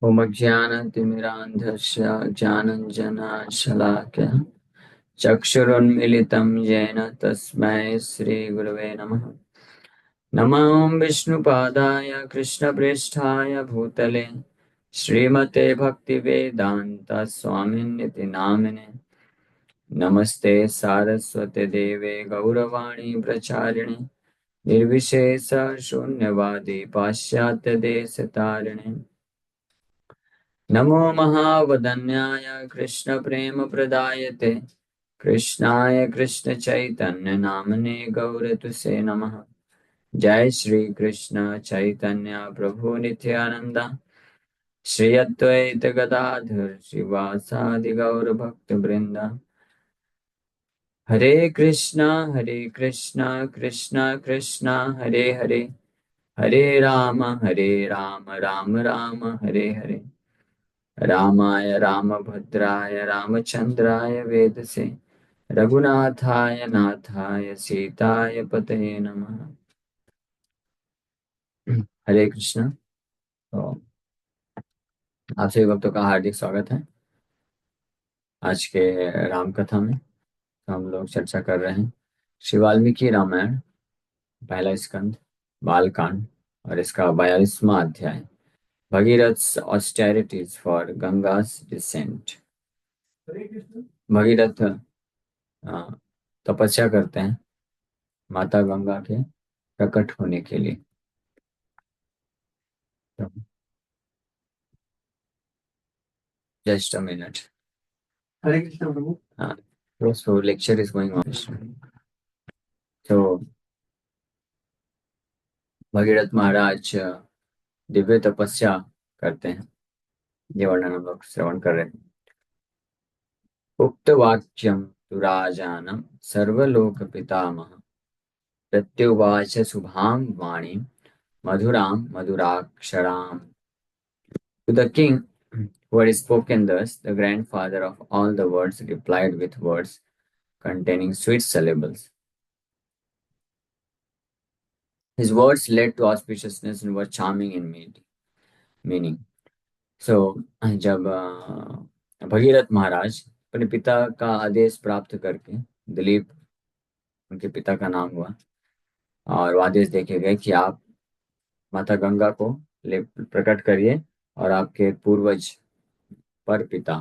ॐ अज्ञानतिमिरान्धस्य ज्ञानञ्जनशलाकया चक्षुरुन्मीलितं येन तस्मै श्रीगुरवे नमः। नमो विष्णुपादाय कृष्णप्रेष्ठाय भूतले श्रीमते भक्तिवेदान्त स्वामिन्निति नामिने। नमस्ते सारस्वते देवे गौरवाणी प्रचारिणे निर्विशेष शून्यवादी पाश्चात्यदेशतारिणे। नमो महावदन्याय कृष्णप्रेमप्रदायते कृष्णाय कृष्णचैतन्यनामने गौरतुसे नमः। जय श्री कृष्ण चैतन्य प्रभु नित्यानंद श्री अद्वैत गदाधर श्रीवासादि गौर भक्त वृंद। हरे कृष्णा कृष्णा कृष्णा हरे हरे, हरे राम राम राम हरे हरे। रामाय रामभद्राय रामचंद्राय वेदसे रघुनाथाय नाथाय सीताय पतये नमः। हरे कृष्ण। तो आप सभी भक्तों का हार्दिक स्वागत है आज के राम कथा में। तो हम लोग चर्चा कर रहे हैं श्री वाल्मीकि रामायण, पहला स्कंद, बालकांड, और इसका 42वां अध्याय, Bhagirath austerities for Ganga's descent. Bhagirath अ, तपस्या करते हैं माता गंगा के प्रकट होने के लिए। Just a minute. Hare Krishna प्रभु। हाँ, so lecture is going on। तो भगीरथ महाराज दिव्य तपस्या करते हैं, ये वर्णन हम लोग श्रवण कर रहे हैं। उक्त वाक्यम तु राजानम सर्वलोक पितामह प्रत्युवाच शुभाम वाणी Madhuram मधुराक्षराम। To the king who had spoken thus, the grandfather of all the words replied with words containing sweet syllables. His words led to auspiciousness and were charming in meaning. So, जब भगीरथ महाराज अपने पिता का आदेश प्राप्त करके, दिलीप उनके पिता का नाम हुआ, और वो आदेश देखे गए कि आप माता गंगा को ले प्रकट करिए और आपके पूर्वज पर पिता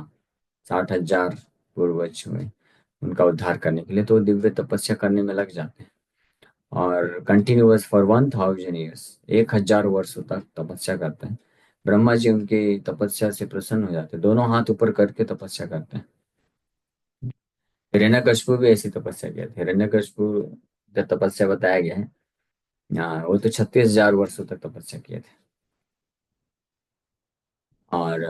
60,000 पूर्वज हुए, उनका उद्धार करने के लिए तो दिव्य तपस्या करने में लग जाते हैं और कंटिन्यूअस फॉर 1,000 ईयर्स, 1,000 वर्षों तक तपस्या करते हैं। ब्रह्मा जी उनकी तपस्या से प्रसन्न हो जाते हैं, दोनों हाथ ऊपर करके तपस्या करते हैं। हिरण्यकशिपु भी ऐसी तपस्या किया था। हिरण्यकशिपु का तपस्या बताया गया है, वो तो 36,000 वर्षों तक तपस्या किए थे, और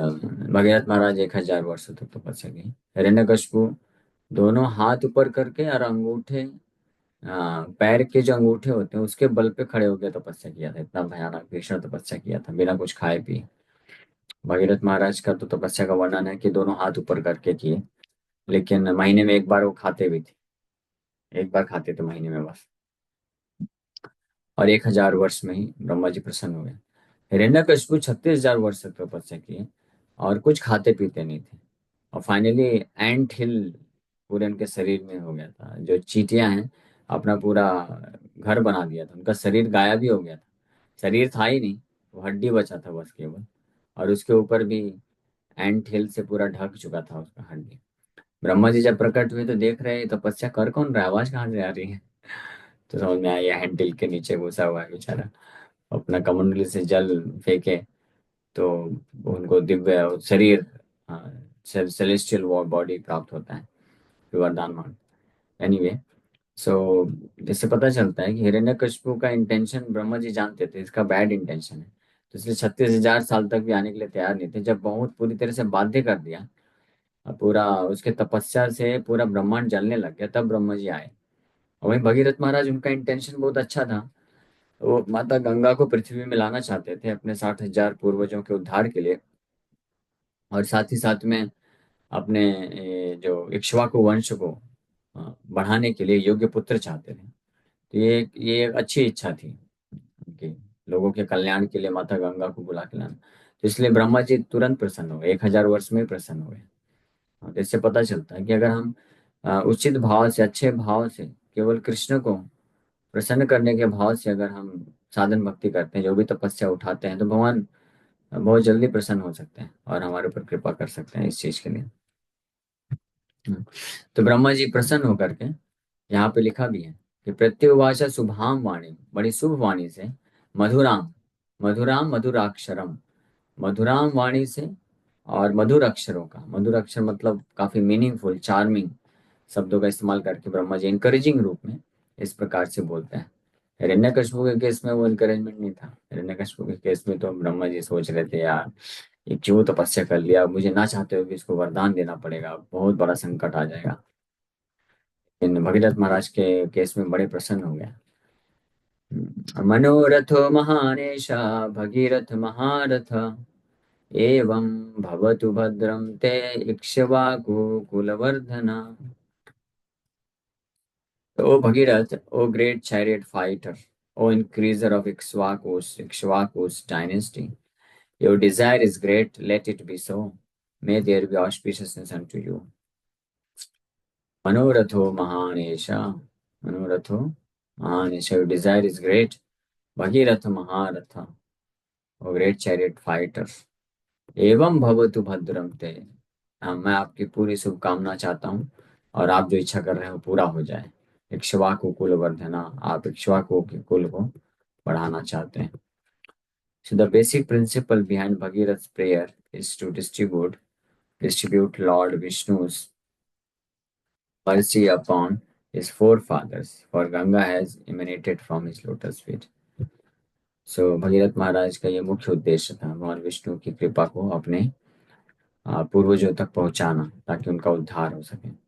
भगीरथ महाराज 1,000 वर्षों तक तपस्या की। हिरण्यकशिपु दोनों हाथ ऊपर करके और अंगूठे, पैर के जो अंगूठे होते हैं उसके बल पे खड़े होकर तपस्या किया था। इतना भयानक भीषण तपस्या किया था बिना कुछ खाए पिए। भगीरथ महाराज का तो तपस्या का वर्णन है कि दोनों हाथ ऊपर करके किए, लेकिन महीने में एक बार वो खाते भी थे, एक बार खाते थे महीने में बस। और 1,000 वर्ष में ही ब्रह्मा जी प्रसन्न हुए। हिरण्यकशिपु 36,000 वर्ष तक तपस्या किए और कुछ खाते पीते नहीं थे, और फाइनली एंट हिल पूरे उनके शरीर में हो गया था। जो चींटियां हैं अपना पूरा घर बना दिया था, उनका शरीर गायब ही हो गया था, शरीर था ही नहीं, वो हड्डी बचा था बस केवल, और उसके ऊपर भी एंट हिल से पूरा ढक चुका था उसका हड्डी। ब्रह्मा जी जब प्रकट हुए तो देख रहे हैं तपस्या कर कौन रहा है, आवाज कहाँ से आ रही है। तो समझ में आया हैंड हिल के नीचे घुसा हुआ है बेचारा, अपना कमंडली से जल फेंके तो उनको दिव्य शरीर, सेलेस्टियल बॉडी प्राप्त होता है, वरदान मान। एनीवे, सो इससे पता चलता है कि हिरण्यकशिपु का इंटेंशन ब्रह्मा जी जानते थे, इसका बैड इंटेंशन है, तो इसलिए 36,000 साल तक भी आने के लिए तैयार नहीं थे। जब बहुत पूरी तरह से बाध्य कर दिया, अब पूरा उसके तपस्या से पूरा ब्रह्मांड जलने लग गया, तब ब्रह्मा जी आए। और वहीं भगीरथ महाराज, उनका इंटेंशन बहुत अच्छा था, वो माता गंगा को पृथ्वी में लाना चाहते थे अपने 60,000 पूर्वजों के उद्धार के लिए, और साथ ही साथ में अपने जो इक्ष्वाकु वंश को बढ़ाने के लिए योग्य पुत्र चाहते थे। तो ये एक अच्छी इच्छा थी उनकी, लोगों के कल्याण के लिए माता गंगा को बुला के लाना। तो इसलिए ब्रह्मा जी तुरंत प्रसन्न हुए, 1,000 वर्ष में ही प्रसन्न हुए। और इससे पता चलता है कि अगर हम उचित भाव से, अच्छे भाव से, केवल कृष्ण को प्रसन्न करने के भाव से अगर हम साधन भक्ति करते हैं, जो भी तपस्या उठाते हैं, तो भगवान बहुत जल्दी प्रसन्न हो सकते हैं और हमारे ऊपर कृपा कर सकते हैं इस चीज के लिए। हम्म। तो ब्रह्मा जी प्रसन्न होकर के, यहाँ पे लिखा भी है कि प्रत्युवाच शुभाम वाणी, बड़ी शुभ वाणी से, मधुराम, मधुराम मधुराक्षरम, मधुराम वाणी से और मधुर अक्षरों का, मधुर अक्षर मतलब काफी मीनिंगफुल, चार्मिंग शब्दों का इस्तेमाल करके ब्रह्मा जी इनकरेजिंग रूप में इस प्रकार से बोलते हैं। हिरण्यकशिपु के केस में वो इनकरेजमेंट नहीं था। हिरण्यकशिपु के केस में तो ब्रह्मा जी सोच रहे थे, यार ये क्यों तपस्या कर लिया, मुझे ना चाहते हुए भी इसको वरदान देना पड़ेगा, बहुत बड़ा संकट आ जाएगा। लेकिन भगीरथ महाराज के केस में बड़े प्रसन्न हो गया। मनोरथो महानेशा भगीरथ महारथ, एवं भवतु भद्रं ते Ikshvaku कुलवर्धना। O Bhagirath, O great chariot fighter, O increaser of Ikshvaku's dynasty, your desire is great, let it be so. May there be auspiciousness unto you. Manoratho Mahanesha, Manoratho Mahanesha, your desire is great. Bhagirath Maharatha, O great chariot fighter. एवं भवतु भद्रम ते, मैं आपकी पूरी शुभकामना चाहता हूँ और आप जो इच्छा कर रहे हो पूरा हो जाए। इक्ष्वाकु कुल वर्धना, आप इक्ष्वाकु के कुल को बढ़ाना चाहते हैं। So the basic principle behind Bhagirath's prayer is to distribute Lord Vishnu's mercy upon his forefathers, for Ganga has emanated from his lotus feet. So Bhagirath महाराज का ये मुख्य उद्देश्य था, भगवान विष्णु की कृपा को अपने पूर्वजों तक पहुंचाना, ताकि उनका उद्धार हो सके।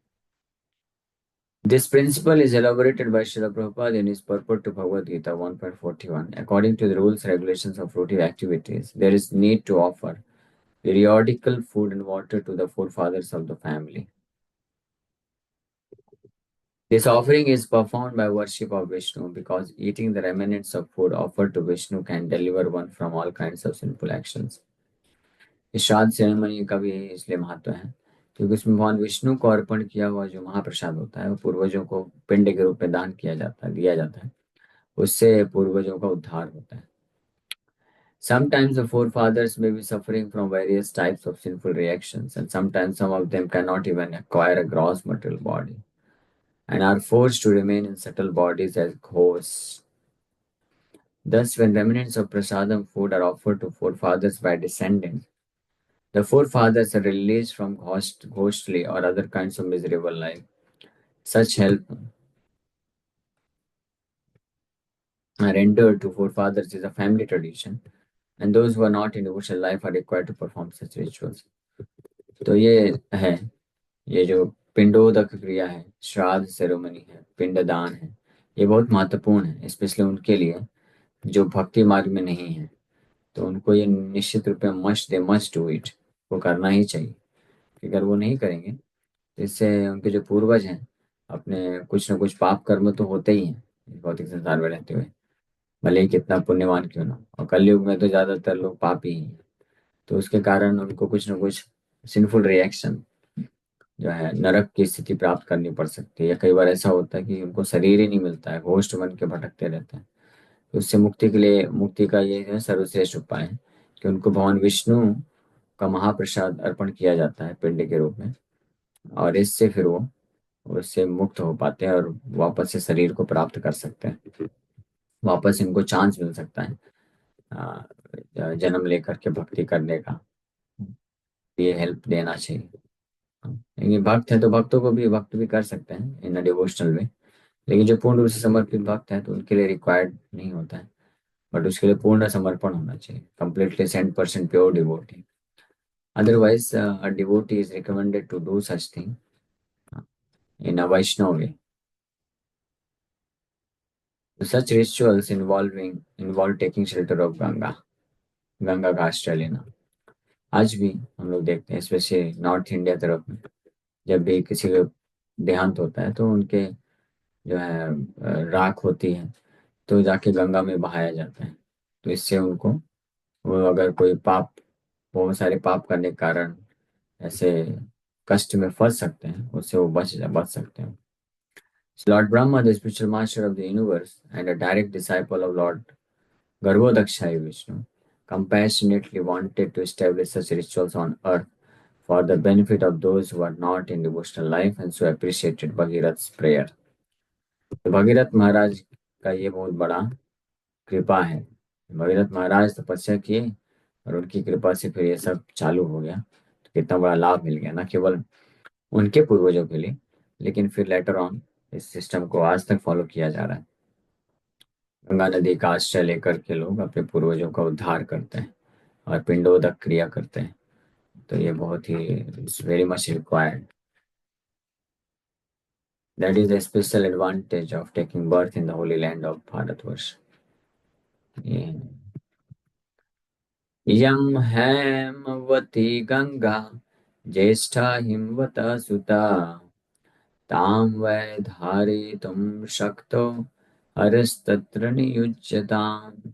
This principle is elaborated by Srila Prabhupada in his purport to Bhagavad Gita 1.41. According to the rules and regulations of fruitive activities, there is need to offer periodical food and water to the forefathers of the family. This offering is performed by worship of Vishnu, because eating the remnants of food offered to Vishnu can deliver one from all kinds of sinful actions. इस श्राद्ध ceremony का भी इसलिए महत्व है क्योंकि उसमें भगवान विष्णु को अर्पण किया हुआ जो महाप्रसाद होता है वो पूर्वजों को पिंड के रूप में दान किया जाता है, दिया जाता है। उससे पूर्वजों का उद्धार होता है। Sometimes the forefathers may be suffering from various types of sinful reactions, and sometimes some of them cannot even acquire a gross material body and are forced to remain in subtle bodies as ghosts. Thus, when remnants of prasadam food are offered to forefathers by descendants, the forefathers are released from ghostly or other kinds of miserable life. Such help rendered to forefathers is a family tradition, and those who are not in devotional life are required to perform such rituals. तो ये जो पिंडोदक क्रिया है, श्राद्ध ceremony है, पिंडदान है, ये बहुत महत्वपूर्ण है, स्पेशली उनके लिए जो भक्ति मार्ग में नहीं है। तो उनको ये निश्चित रूप में मस्ट डू इट, वो करना ही चाहिए। अगर वो नहीं करेंगे तो इससे उनके जो पूर्वज हैं अपने कुछ ना कुछ पाप कर्म तो होते ही हैं इस भौतिक संसार में रहते हुए, भले ही कितना पुण्यवान क्यों ना। और कलयुग में तो ज्यादातर लोग पापी ही हैं, तो उसके कारण उनको कुछ ना कुछ सिंफुल रिएक्शन जो है, नरक की स्थिति प्राप्त करनी पड़ सकती है। या कई बार ऐसा होता है कि उनको शरीर ही नहीं मिलता है, घोस्ट बन के भटकते रहते हैं। तो उससे मुक्ति के लिए, मुक्ति का ये है सर्वश्रेष्ठ उपाय है कि उनको भगवान विष्णु का महाप्रसाद अर्पण किया जाता है पिंड के रूप में, और इससे फिर वो उससे मुक्त हो पाते हैं और वापस से शरीर को प्राप्त कर सकते हैं। वापस इनको चांस मिल सकता है जन्म लेकर के भक्ति करने का। ये हेल्प देना चाहिए। लेकिन भक्त है तो भक्तों को भी भक्त भी कर सकते हैं इन डिवोशनल वे, लेकिन जो पूर्ण रूप से समर्पित भक्त है तो उनके लिए रिक्वायर्ड नहीं होता है। बट उसके लिए पूर्ण समर्पण होना चाहिए, completely 100% pure devotee. Otherwise a devotee is recommended to do such thing in a Vaishnava way. Such rituals involve taking shelter of Ganga का आश्रय लेना। आज भी हम लोग देखते हैं, स्पेशली नॉर्थ इंडिया तरफ में, जब भी किसी का देहांत होता है तो उनके जो है राख होती है तो जाके गंगा में बहाया जाता है। तो इससे उनको, वो अगर कोई पाप बहुत सारे पाप करने के कारण ऐसे कष्ट में फंस सकते हैं, उससे वो बच बच सकते हैं। Lord Brahma, the spiritual master of the universe and a direct disciple of Lord Garbhodakshai Vishnu, compassionately wanted to establish such rituals on earth for the benefit of those who are not in devotional life, and so appreciated Bhagirath's prayer. तो भगीरथ महाराज का ये बहुत बड़ा कृपा है। भगीरथ महाराज तपस्या किए और उनकी कृपा से फिर ये सब चालू हो गया। तो कितना बड़ा लाभ मिल गया, ना केवल उनके पूर्वजों के लिए, लेकिन फिर लेटर ऑन इस सिस्टम को आज तक फॉलो किया जा रहा है। गंगा नदी का आश्रय लेकर के लोग अपने पूर्वजों का उद्धार करते हैं और पिंडोदक क्रिया करते हैं। तो ये बहुत ही very much required. That is the special advantage of taking birth in the holy land of Bharatvarsh. ये यम हैमवती गंगा ज्येष्ठा हिमवता सुता तां वै धारयितुं शक्तो हरस्तत्र नियुज्यताम्।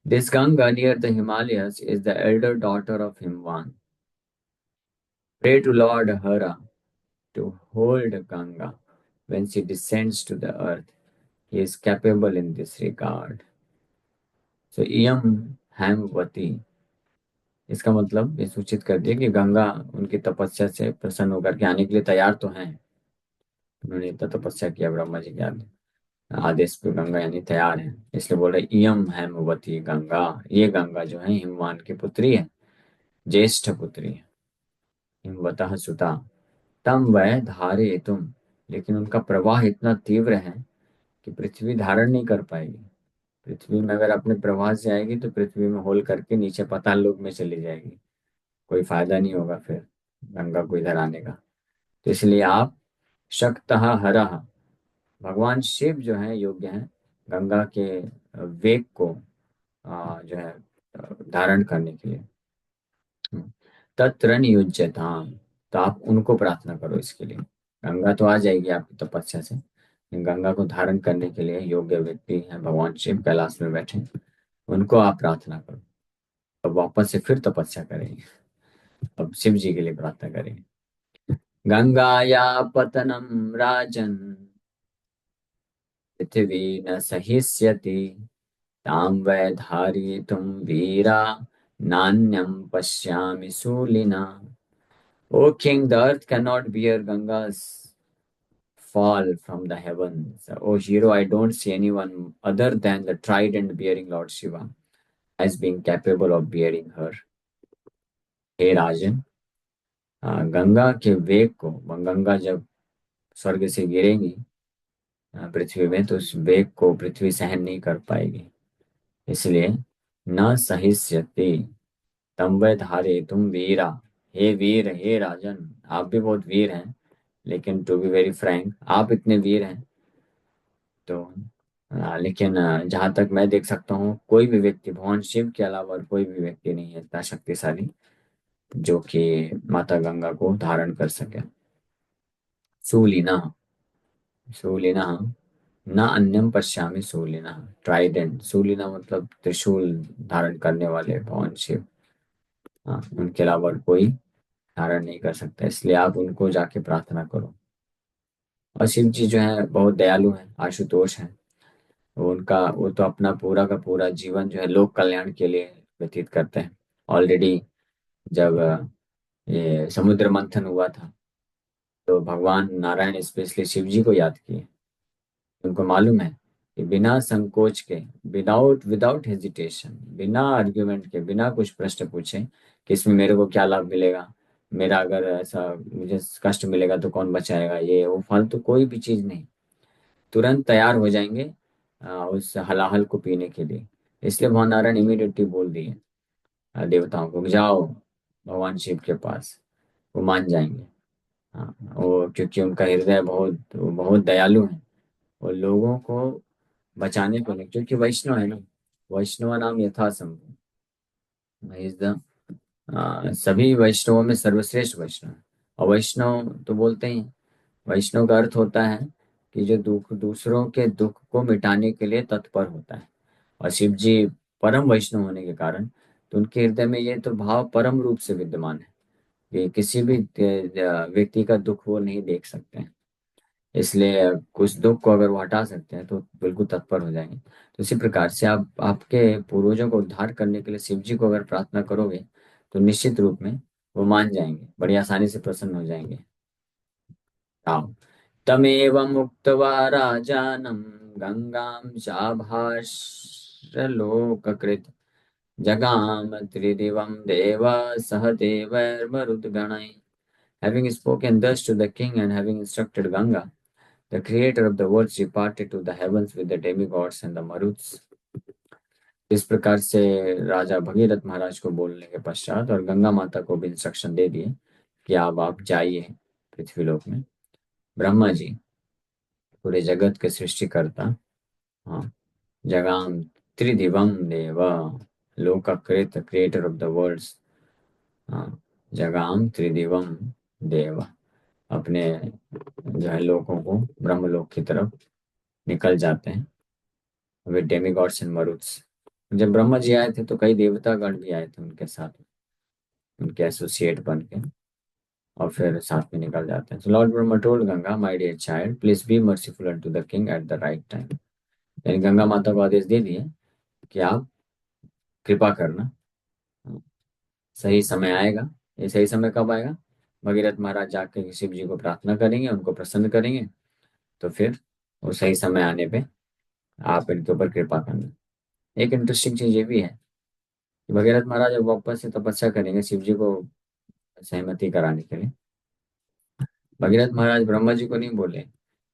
This Ganga near the Himalayas is the elder daughter of Himvan. Pray to Lord Hara to hold Ganga when she descends to the earth. He is capable in this regard. So Iyam Hamvati, इसका मतलब ये सूचित कर दिया कि गंगा उनकी तपस्या से प्रसन्न होकर के आने के लिए तैयार तो हैं। उन्होंने इतना तपस्या किया ब्रह्मा जी के आदेश पे, गंगा यानी तैयार है। इसलिए बोल रहे इयम हेमवती गंगा, ये गंगा जो है हिमवान की पुत्री है, ज्येष्ठ पुत्री है। हिमवतः सुता तम वह धारे तुम, लेकिन उनका प्रवाह इतना तीव्र है कि पृथ्वी धारण नहीं कर पाएगी। पृथ्वी में अगर अपने प्रवाह से आएगी तो पृथ्वी में होल करके नीचे पाताल लोक में चली जाएगी, कोई फायदा नहीं होगा फिर गंगा को इधर आने का। तो इसलिए आप शक्तः हरः, भगवान शिव जो है योग्य है गंगा के वेग को जो है धारण करने के लिए। तत्र नियुज्यताम, तो आप उनको प्रार्थना करो इसके लिए। गंगा तो आ जाएगी आपकी तपस्या से, लेकिन गंगा को धारण करने के लिए योग्य व्यक्ति हैं भगवान शिव कैलाश में बैठे, उनको आप प्रार्थना करो। अब वापस से फिर तपस्या करेंगे, अब शिव जी के लिए प्रार्थना करेंगे। गंगाया पतनम राजन पृथ्वी न सहिष्यति तां वै धारयितुं वीरा नान्यं पश्यामि शूलिना। O king, the earth cannot bear Ganga's fall from the heavens. O hero, I don't see anyone other than the trident bearing Lord Shiva as being capable of bearing her. हे राजन, गंगा के वेग को, गंगा जब स्वर्ग से गिरेगी पृथ्वी में, तो उस वेग को पृथ्वी सहन नहीं कर पाएगी। इसलिए न सहिष्यति तम वै धारे तुम वीरा, हे वीर, हे राजन, आप भी बहुत वीर हैं, लेकिन टू बी वेरी फ्रैंक आप इतने वीर हैं तो लेकिन जहां तक मैं देख सकता हूँ कोई भी व्यक्ति भगवान शिव के अलावा और कोई भी व्यक्ति नहीं है इतना शक्तिशाली जो कि माता गंगा को धारण कर सके। शूलिना, शूलिना न अन्यम पश्यामि शूलिना, ट्राइडेंट, शूलिना मतलब त्रिशूल धारण करने वाले भगवान शिव, हाँ, उनके अलावा और कोई धारण नहीं कर सकता, इसलिए आप उनको जाके प्रार्थना करो। और शिव जी जो है बहुत दयालु हैं, आशुतोष हैं। वो तो अपना पूरा का पूरा जीवन जो है लोक कल्याण के लिए व्यतीत करते हैं। ऑलरेडी जब ये समुद्र मंथन हुआ था तो भगवान नारायण स्पेशली शिव जी को याद किए। उनको मालूम है कि बिना संकोच के, विदाउट विदाउट हेजिटेशन, बिना आर्ग्यूमेंट के, बिना कुछ प्रश्न पूछे कि इसमें मेरे को क्या लाभ मिलेगा, मेरा अगर ऐसा मुझे कष्ट मिलेगा तो कौन बचाएगा, ये वो फालतू कोई भी चीज नहीं, तुरंत तैयार हो जाएंगे उस हलाहल को पीने के लिए। इसलिए भगवान नारायण इमीडिएटली बोल दिए देवताओं को, जाओ भगवान शिव के पास, वो मान जाएंगे। हाँ, वो क्योंकि उनका हृदय बहुत वो बहुत दयालु है, वो लोगों को बचाने को नहीं, क्योंकि वैष्णव है ना, वैष्णव नाम यथा संभव इज द, सभी वैष्णवों में सर्वश्रेष्ठ वैष्णव है। और वैष्णव तो बोलते ही हैं, वैष्णव का अर्थ होता है कि जो दुख दूसरों के दुख को मिटाने के लिए तत्पर होता है। और शिव जी परम वैष्णव होने के कारण तो उनके हृदय में ये तो भाव परम रूप से विद्यमान है कि किसी भी व्यक्ति का दुख वो नहीं देख सकते हैं। इसलिए कुछ दुख को अगर वो हटा सकते हैं तो बिल्कुल तत्पर हो जाएंगे। तो इसी प्रकार से आप आपके पूर्वजों को उद्धार करने के लिए शिव जी को अगर प्रार्थना करोगे तो निश्चित रूप में वो मान जाएंगे, बड़ी आसानी से प्रसन्न हो जाएंगे। आओ। तमेव मुक्त्वा राजानं गंगां चाभाषलोककृत् जगाम त्रिदिवं देव सह देवैर्मरुद्गणैः। Having spoken thus to the king and having instructed Ganga, the creator of the worlds departed to the heavens with the demigods and the Maruts। इस प्रकार से राजा भगीरथ महाराज को बोलने के पश्चात और गंगा माता को भी इंस्ट्रक्शन दे दिए कि आप जाइए पृथ्वीलोक में। ब्रह्मा जी पूरे जगत के सृष्टिकर्ता, हाँ, जगाम त्रिदिवम देव, लोककृत क्रिएटर ऑफ द वर्ल्ड्स, हाँ, जगाम त्रिदिवम देव, अपने जो है लोगों को ब्रह्मलोक की तरफ निकल जाते हैं वे डेमिगॉड्स एंड मरुत्स। जब ब्रह्मा जी आए थे तो कई देवतागण भी आए थे उनके साथ, उनके एसोसिएट बन के, और फिर साथ में निकल जाते हैं। So Lord Brahma told Ganga, my dear child, please be merciful unto the king at the right time। यानी गंगा माता को आदेश दे दिए कि आप कृपा करना, सही समय आएगा। ये सही समय कब आएगा? भगीरथ महाराज जाके शिव जी को प्रार्थना करेंगे, उनको प्रसन्न करेंगे, तो फिर वो सही समय आने पे आप इनके ऊपर कृपा करना। एक इंटरेस्टिंग चीज ये भी है कि भगीरथ महाराज जब वापस से तपस्या करेंगे शिव जी को सहमति कराने के लिए, भगीरथ महाराज ब्रह्मा जी को नहीं बोले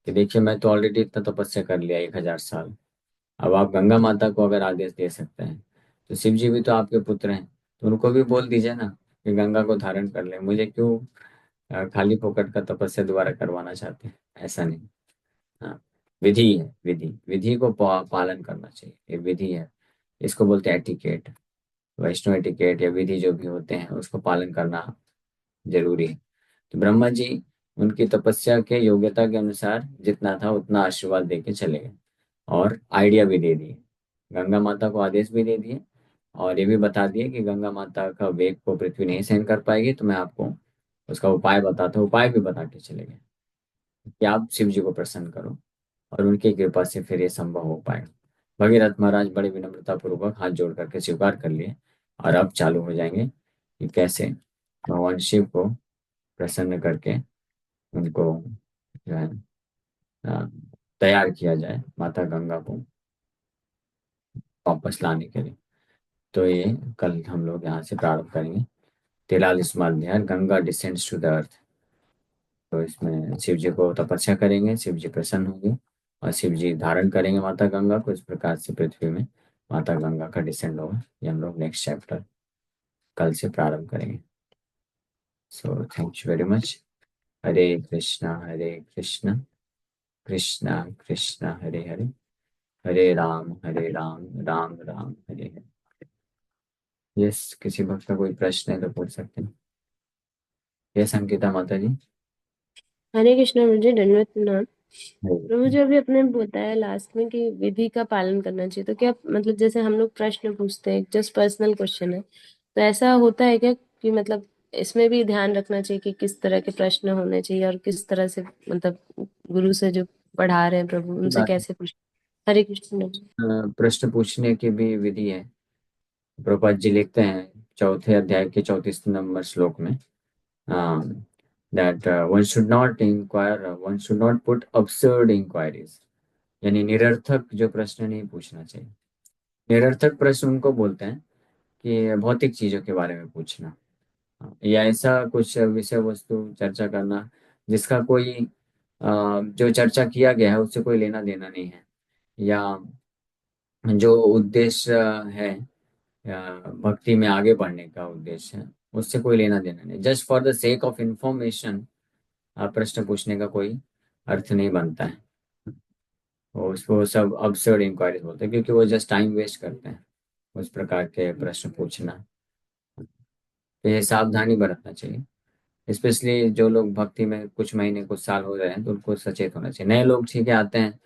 कि देखिए मैं तो ऑलरेडी इतना तपस्या कर लिया 1000 साल, अब आप गंगा माता को अगर आदेश दे सकते हैं तो शिव जी भी तो आपके पुत्र हैं, तो उनको भी बोल दीजिए ना कि गंगा को धारण कर ले, मुझे क्यों खाली फोकट का तपस्या दोबारा करवाना चाहते हैं? ऐसा नहीं। हाँ, विधि है, विधि विधि को पालन करना चाहिए, ये विधि है। इसको बोलते हैं एटिकेट, वैष्णव एटिकेट या विधि जो भी होते हैं उसको पालन करना जरूरी है। तो ब्रह्मा जी उनकी तपस्या के योग्यता के अनुसार जितना था उतना आशीर्वाद देके चले गए और आइडिया भी दे दिए, गंगा माता को आदेश भी दे दिए और ये भी बता दिए कि गंगा माता का वेग को पृथ्वी नहीं सहन कर पाएगी, तो मैं आपको उसका उपाय बताता हूँ। उपाय भी बता के चले गए कि आप शिव जी को प्रसन्न करो और उनकी कृपा से फिर ये संभव हो पाएगा। भगीरथ महाराज बड़े विनम्रता पूर्वक हाथ जोड़ करके स्वीकार कर लिए और अब चालू हो जाएंगे कि कैसे भगवान शिव को प्रसन्न करके उनको जो है अ, तैयार किया जाए माता गंगा को वापस लाने के लिए। तो ये कल हम लोग यहाँ से प्रारंभ करेंगे 43वां अध्याय, Ganga descends to the earth. तो इसमें शिव जी को तपस्या करेंगे, शिव जी प्रसन्न होंगे और शिव जी धारण करेंगे माता गंगा को, इस प्रकार से पृथ्वी में माता गंगा का डिसेंड होगा। ये हम लोग नेक्स्ट चैप्टर कल से प्रारंभ करेंगे। So thank you very much. Hare Krishna Krishna Krishna Hare Hare, Hare Ram Ram Ram Hare Hare. Yes, किसी भक्त का कोई प्रश्न है तो पूछ सकते हैं। यस अंकिता माता जी। हरे कृष्णा। मुझे दंडवत प्रणाम। प्रभु हरे जी अभी आपने बताया लास्ट में कि विधि का पालन करना चाहिए, तो क्या मतलब जैसे हम लोग प्रश्न पूछते हैं, जस्ट पर्सनल क्वेश्चन है, तो ऐसा होता है क्या कि मतलब इसमें भी ध्यान रखना चाहिए कि किस तरह के प्रश्न होने चाहिए और किस तरह से मतलब गुरु से जो पढ़ा रहे हैं प्रभु उनसे बात है। कैसे पूछ। हरे कृष्ण। प्रश्न पूछने की भी विधि है। प्रभुपाद जी लिखते हैं चौथे अध्याय के 34 नंबर श्लोक में, that one should not inquire, one should not put absurd inquiries. यानी निरर्थक जो प्रश्न नहीं पूछना चाहिए। निरर्थक प्रश्न उनको बोलते हैं कि भौतिक चीजों के बारे में पूछना, या ऐसा कुछ विषय वस्तु चर्चा करना जिसका कोई जो चर्चा किया गया है उससे कोई लेना देना नहीं है, या जो उद्देश्य है भक्ति में आगे बढ़ने का उद्देश्य है उससे कोई लेना देना नहीं, just for the sake of information प्रश्न पूछने का कोई अर्थ नहीं बनता है। वो उसको सब अब्सर्ड इंक्वायरीज बोलते हैं क्योंकि वो जस्ट टाइम वेस्ट करते हैं उस प्रकार के प्रश्न पूछना। तो ये सावधानी बरतना चाहिए, स्पेशली जो लोग भक्ति में कुछ महीने कुछ साल हो रहे हैं तो उनको सचेत होना चाहिए। नए लोग ठीक है आते हैं,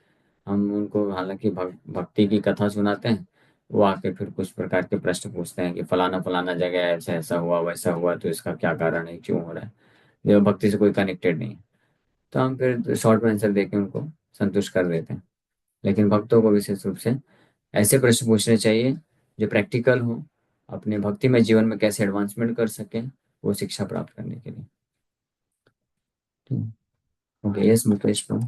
हम उनको हालांकि भक्ति की कथा सुनाते हैं, वो आके फिर कुछ प्रकार के प्रश्न पूछते हैं कि फलाना फलाना जगह ऐसा ऐसा हुआ वैसा हुआ, तो इसका क्या कारण है, क्यों हो रहा है। जो भक्ति से कोई कनेक्टेड नहीं है, तो हम फिर शॉर्ट में आंसर देके उनको संतुष्ट कर देते हैं। लेकिन भक्तों को विशेष रूप से ऐसे प्रश्न पूछने चाहिए जो प्रैक्टिकल हो, अपने भक्ति में जीवन में कैसे एडवांसमेंट कर सकें, वो शिक्षा प्राप्त करने के लिए। ओके, यस मुकेश प्रभु।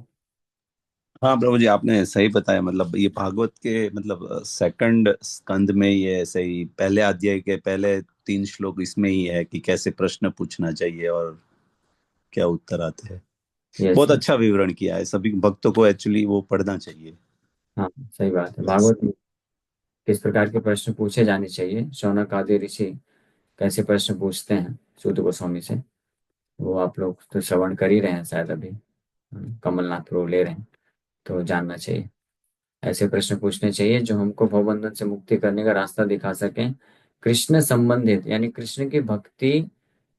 हाँ प्रभु जी, आपने सही बताया। मतलब ये भागवत के मतलब सेकंड स्कंद में ही है, ऐसे ही पहले अध्याय के पहले 3 श्लोक इसमें ही है कि कैसे प्रश्न पूछना चाहिए और क्या उत्तर आते हैं। यस बहुत यस। अच्छा विवरण किया है, सभी भक्तों को एक्चुअली वो पढ़ना चाहिए। हाँ, सही बात है। Yes. भागवत में किस प्रकार के प्रश्न पूछे जाने चाहिए, शौनक आदि ऋषि कैसे प्रश्न पूछते हैं सूत गोस्वामी से, वो आप लोग तो श्रवण कर ही रहे हैं शायद अभी। कमलनाथ प्रभु ले रहे हैं, तो जानना चाहिए। ऐसे प्रश्न पूछने चाहिए जो हमको भवबंधन से मुक्ति करने का रास्ता दिखा सकें। कृष्ण संबंधित यानी कृष्ण की भक्ति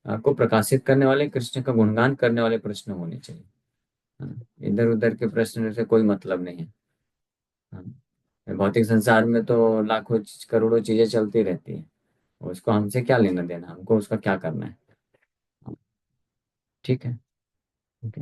को प्रकाशित करने वाले, कृष्ण का गुणगान करने वाले प्रश्न होने चाहिए। इधर उधर के प्रश्न से कोई मतलब नहीं है। भौतिक संसार में तो लाखों करोड़ों चीजें चलती रहती है, उसको हमसे क्या लेना देना, हमको उसका क्या करना है। ठीक है। ओके।